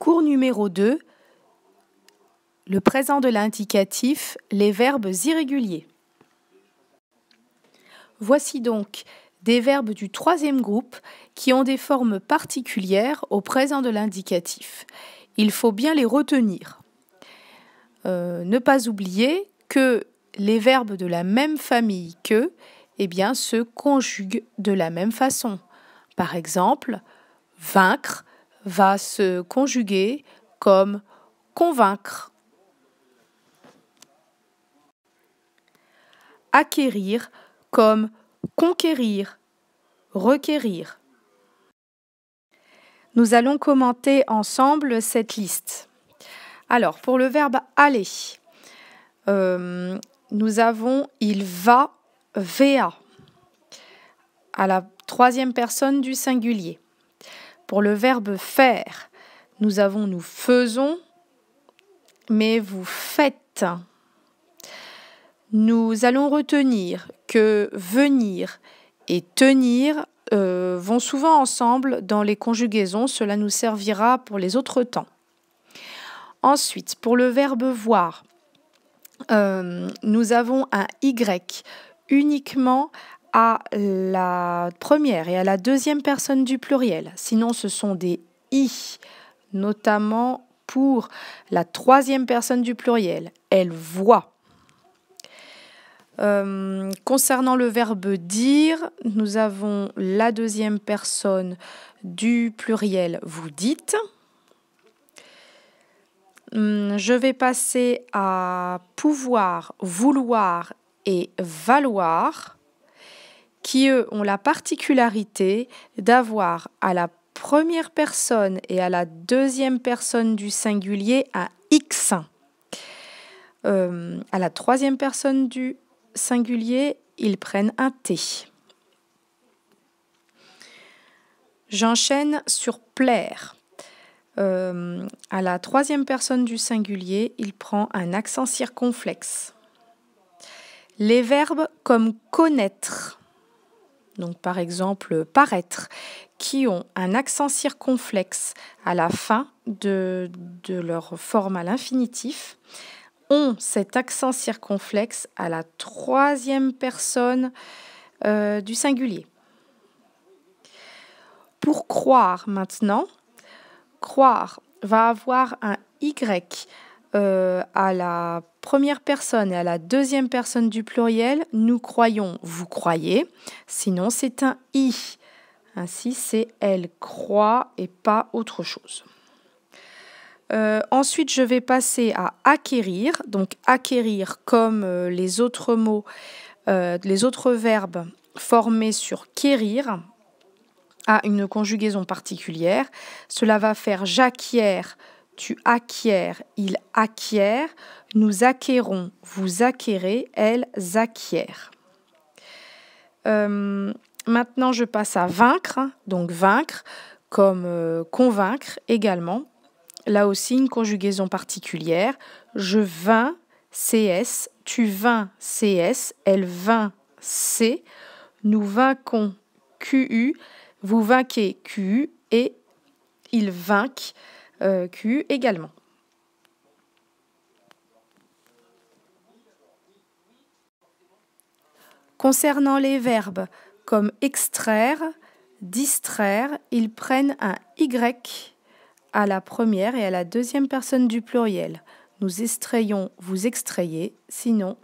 Cours numéro 2, le présent de l'indicatif, les verbes irréguliers. Voici donc des verbes du troisième groupe qui ont des formes particulières au présent de l'indicatif. Il faut bien les retenir. Ne pas oublier que les verbes de la même famille que se conjuguent de la même façon. Par exemple, vaincre va se conjuguer comme convaincre. Acquérir comme conquérir, requérir. Nous allons commenter ensemble cette liste. Alors, pour le verbe aller, nous avons il va, va, à la troisième personne du singulier. Pour le verbe faire, nous avons nous faisons, mais vous faites. Nous allons retenir que venir et tenir vont souvent ensemble dans les conjugaisons. Cela nous servira pour les autres temps. Ensuite, pour le verbe voir, nous avons un Y uniquement à la première et à la deuxième personne du pluriel. Sinon, ce sont des I, notamment pour la troisième personne du pluriel. Elle voit. Concernant le verbe dire, nous avons la deuxième personne du pluriel vous dites. Je vais passer à pouvoir, vouloir et valoir, qui eux ont la particularité d'avoir à la première personne et à la deuxième personne du singulier un X. À la troisième personne du singulier, ils prennent un T. J'enchaîne sur plaire. À la troisième personne du singulier, il prend un accent circonflexe. Les verbes comme connaître, donc par exemple paraître, qui ont un accent circonflexe à la fin de leur forme à l'infinitif, ont cet accent circonflexe à la troisième personne du singulier. Pour croire maintenant, croire va avoir un Y à la première personne et à la deuxième personne du pluriel. Nous croyons, vous croyez. Sinon, c'est un I. Ainsi, c'est elle croit et pas autre chose. Ensuite, je vais passer à acquérir. Donc, acquérir comme les autres mots, les autres verbes formés sur quérir a une conjugaison particulière. Cela va faire j'acquiers, tu acquiers, il acquiert, nous acquérons, vous acquérez, elles acquièrent. Maintenant, je passe à vaincre. Donc, vaincre comme convaincre également. Là aussi, une conjugaison particulière. Je vins, CS, tu vins, CS, elle vint, C, nous vainquons, QU, vous vainquez, QU, et ils vainquent, QU également. Concernant les verbes comme extraire, distraire, ils prennent un Y à la première et à la deuxième personne du pluriel. Nous extrayons, vous extrayez, sinon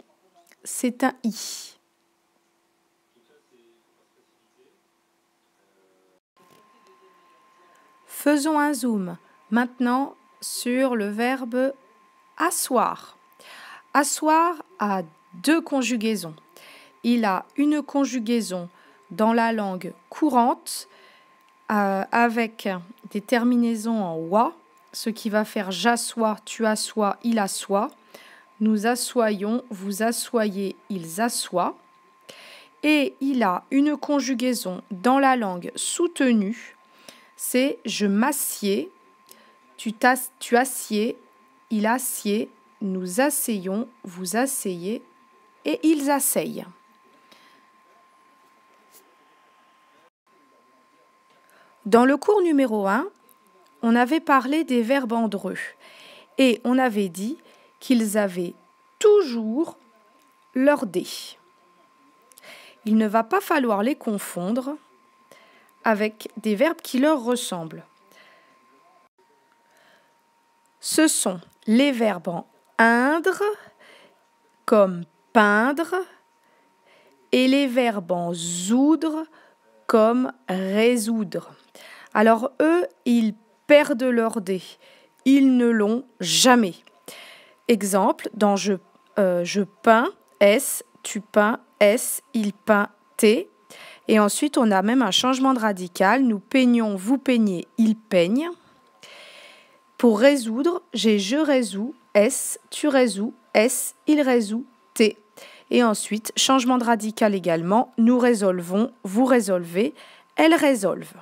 c'est un I. Faisons un zoom maintenant sur le verbe asseoir. Asseoir a deux conjugaisons. Il a une conjugaison dans la langue courante avec des terminaisons en oie, ce qui va faire j'assois, tu assois, il assoit. Nous assoyons, vous assoyez, ils assoient. Et il a une conjugaison dans la langue soutenue, c'est je m'assieds, tu assieds, il assied, nous asseyons, vous asseyez et ils asseyent. Dans le cours numéro 1, on avait parlé des verbes en dreux et on avait dit qu'ils avaient toujours leur D. Il ne va pas falloir les confondre avec des verbes qui leur ressemblent. Ce sont les verbes en indre, comme peindre, et les verbes en zoudre, comme résoudre. Alors eux, ils perdent leur D. Ils ne l'ont jamais. Exemple, dans je peins, S, tu peins, S, il peint, T. Et ensuite, on a même un changement de radical. Nous peignons, vous peignez, il peigne. Pour résoudre, j'ai je résous, S, tu résous, S, il résout, T. Et ensuite, changement de radical également, nous résolvons, vous résolvez, elles résolvent.